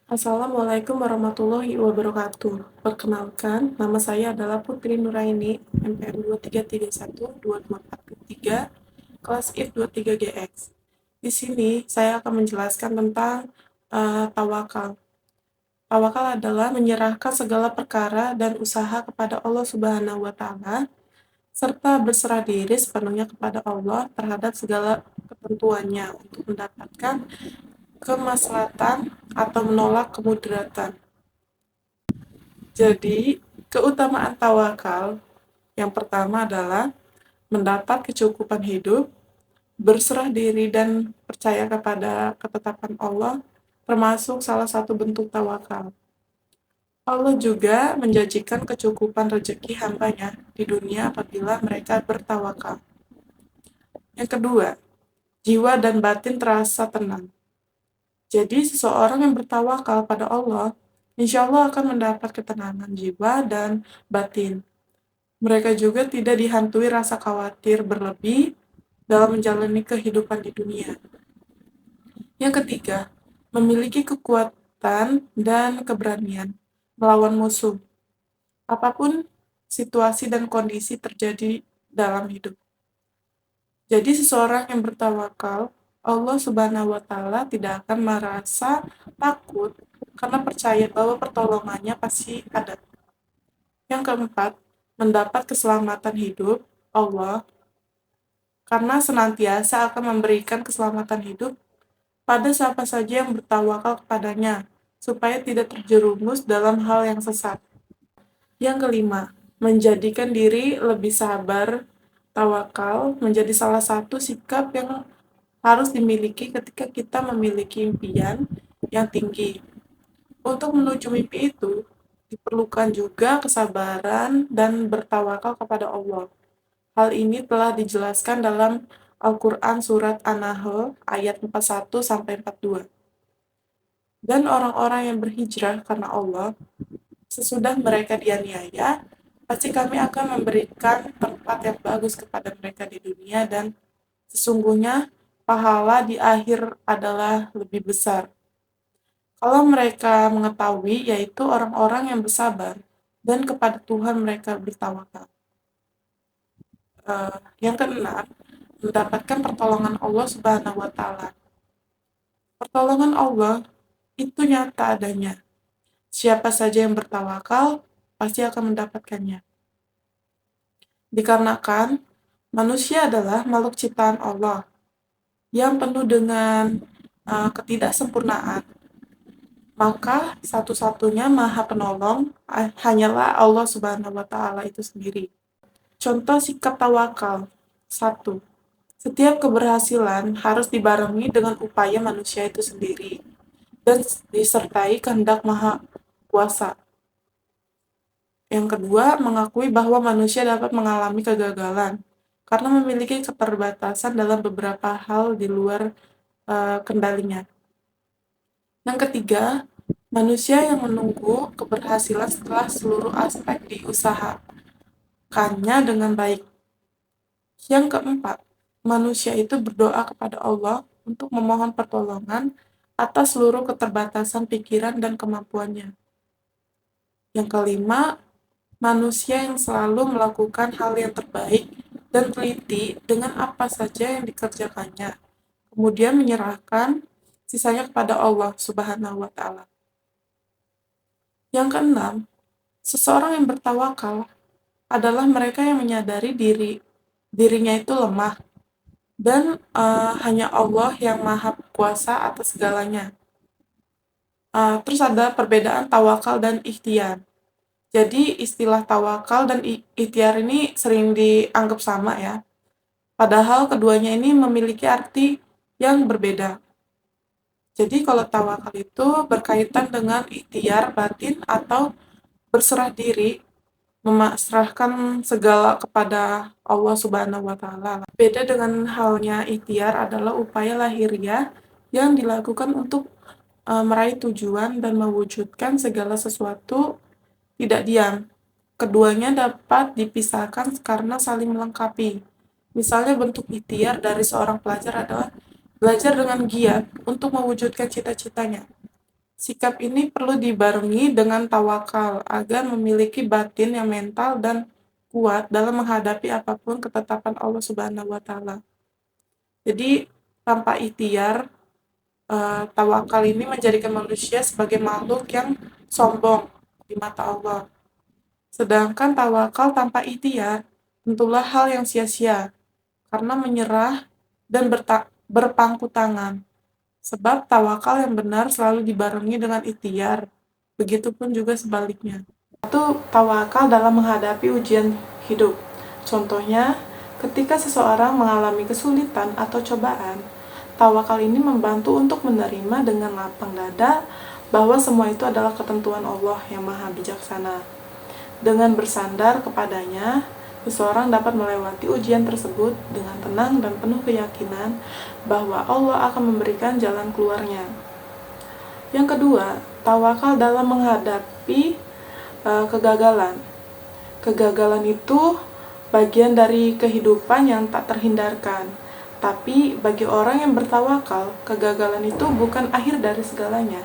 Assalamualaikum warahmatullahi wabarakatuh. Perkenalkan, nama saya adalah Putri Nuraini, MPM 2331-22443, kelas IF 23GX. Di sini saya akan menjelaskan tentang tawakal. Tawakal adalah menyerahkan segala perkara dan usaha kepada Allah Subhanahu wa Ta'ala, serta berserah diri sepenuhnya kepada Allah terhadap segala ketentuannya untuk mendapatkan kemaslahatan atau menolak kemudaratan. Jadi, keutamaan tawakal yang pertama adalah mendapat kecukupan hidup, berserah diri dan percaya kepada ketetapan Allah, termasuk salah satu bentuk tawakal. Allah juga menjanjikan kecukupan rezeki hambanya di dunia apabila mereka bertawakal. Yang kedua, jiwa dan batin terasa tenang. Jadi, seseorang yang bertawakal pada Allah, insya Allah akan mendapat ketenangan jiwa dan batin. Mereka juga tidak dihantui rasa khawatir berlebih dalam menjalani kehidupan di dunia. Yang ketiga, memiliki kekuatan dan keberanian melawan musuh, apapun situasi dan kondisi terjadi dalam hidup. Jadi seseorang yang bertawakal, Allah Subhanahu wa Ta'ala tidak akan merasa takut karena percaya bahwa pertolongannya pasti ada. Yang keempat, mendapat keselamatan hidup Allah karena senantiasa akan memberikan keselamatan hidup pada siapa saja yang bertawakal kepadanya, supaya tidak terjerumus dalam hal yang sesat. Yang kelima, menjadikan diri lebih sabar. Tawakal menjadi salah satu sikap yang harus dimiliki ketika kita memiliki impian yang tinggi. Untuk menuju mimpi itu, diperlukan juga kesabaran dan bertawakal kepada Allah. Hal ini telah dijelaskan dalam Al-Quran Surat An-Nahl ayat 41-42. Dan orang-orang yang berhijrah karena Allah, sesudah mereka dianiaya, pasti kami akan memberikan tempat yang bagus kepada mereka di dunia dan sesungguhnya pahala di akhir adalah lebih besar. Kalau mereka mengetahui, yaitu orang-orang yang bersabar dan kepada Tuhan mereka bertawakal. Yang keenam, mendapatkan pertolongan Allah Subhanahu wa Ta'ala. Pertolongan Allah itu nyata adanya. Siapa saja yang bertawakal pasti akan mendapatkannya. Dikarenakan manusia adalah makhluk ciptaan Allah yang penuh dengan ketidaksempurnaan. Maka satu-satunya Maha Penolong hanyalah Allah Subhanahu wa Ta'ala itu sendiri. Contoh sikap tawakal. 1. Setiap keberhasilan harus dibarengi dengan upaya manusia itu sendiri dan disertai kehendak Maha Kuasa. Yang kedua, mengakui bahwa manusia dapat mengalami kegagalan karena memiliki keterbatasan dalam beberapa hal di luar kendalinya. Yang ketiga, manusia yang menunggu keberhasilan setelah seluruh aspek diusahakannya dengan baik. Yang keempat, manusia itu berdoa kepada Allah untuk memohon pertolongan atas seluruh keterbatasan pikiran dan kemampuannya. Yang kelima, manusia yang selalu melakukan hal yang terbaik dan teliti dengan apa saja yang dikerjakannya, kemudian menyerahkan sisanya kepada Allah Subhanahu wa Ta'ala. Yang keenam, seseorang yang bertawakal adalah mereka yang menyadari dirinya itu lemah dan hanya Allah yang Maha Kuasa atas segalanya. Terus ada perbedaan tawakal dan ikhtiar. Jadi istilah tawakal dan ikhtiar ini sering dianggap sama ya. Padahal keduanya ini memiliki arti yang berbeda. Jadi kalau tawakal itu berkaitan dengan ikhtiar batin atau berserah diri, memasrahkan segala kepada Allah Subhanahu wa Ta'ala. Beda dengan halnya ikhtiar adalah upaya lahiriah yang dilakukan untuk meraih tujuan dan mewujudkan segala sesuatu tidak diam. Keduanya dapat dipisahkan karena saling melengkapi. Misalnya bentuk ikhtiar dari seorang pelajar adalah belajar dengan giat untuk mewujudkan cita-citanya. Sikap ini perlu dibarengi dengan tawakal agar memiliki batin yang mental dan kuat dalam menghadapi apapun ketetapan Allah Subhanahu wa taala. Jadi tanpa ikhtiar, tawakal ini menjadikan manusia sebagai makhluk yang sombong di mata Allah. Sedangkan tawakal tanpa ikhtiar tentulah hal yang sia-sia karena menyerah dan berpangku tangan. Sebab tawakal yang benar selalu dibarengi dengan ikhtiar. Begitupun juga sebaliknya. Satu, tawakal dalam menghadapi ujian hidup. Contohnya, ketika seseorang mengalami kesulitan atau cobaan, tawakal ini membantu untuk menerima dengan lapang dada bahwa semua itu adalah ketentuan Allah yang maha bijaksana. Dengan bersandar kepadanya, seseorang dapat melewati ujian tersebut dengan tenang dan penuh keyakinan bahwa Allah akan memberikan jalan keluarnya. Yang kedua, tawakal dalam menghadapi kegagalan. Kegagalan itu bagian dari kehidupan yang tak terhindarkan. Tapi bagi orang yang bertawakal, kegagalan itu bukan akhir dari segalanya.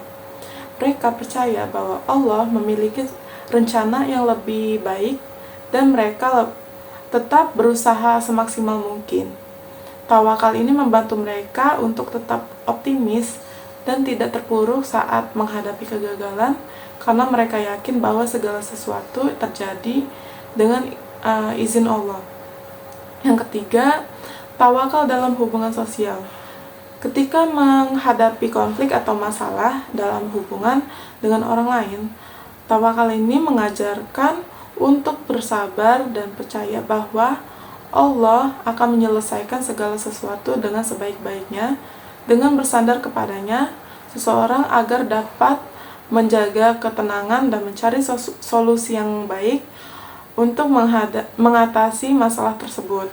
Mereka percaya bahwa Allah memiliki rencana yang lebih baik dan mereka tetap berusaha semaksimal mungkin. Tawakal ini membantu mereka untuk tetap optimis dan tidak terpuruk saat menghadapi kegagalan karena mereka yakin bahwa segala sesuatu terjadi dengan izin Allah. Yang ketiga, tawakal dalam hubungan sosial. Ketika menghadapi konflik atau masalah dalam hubungan dengan orang lain, tawakal ini mengajarkan untuk bersabar dan percaya bahwa Allah akan menyelesaikan segala sesuatu dengan sebaik-baiknya. Dengan bersandar kepadanya, seseorang agar dapat menjaga ketenangan dan mencari solusi yang baik untuk mengatasi masalah tersebut.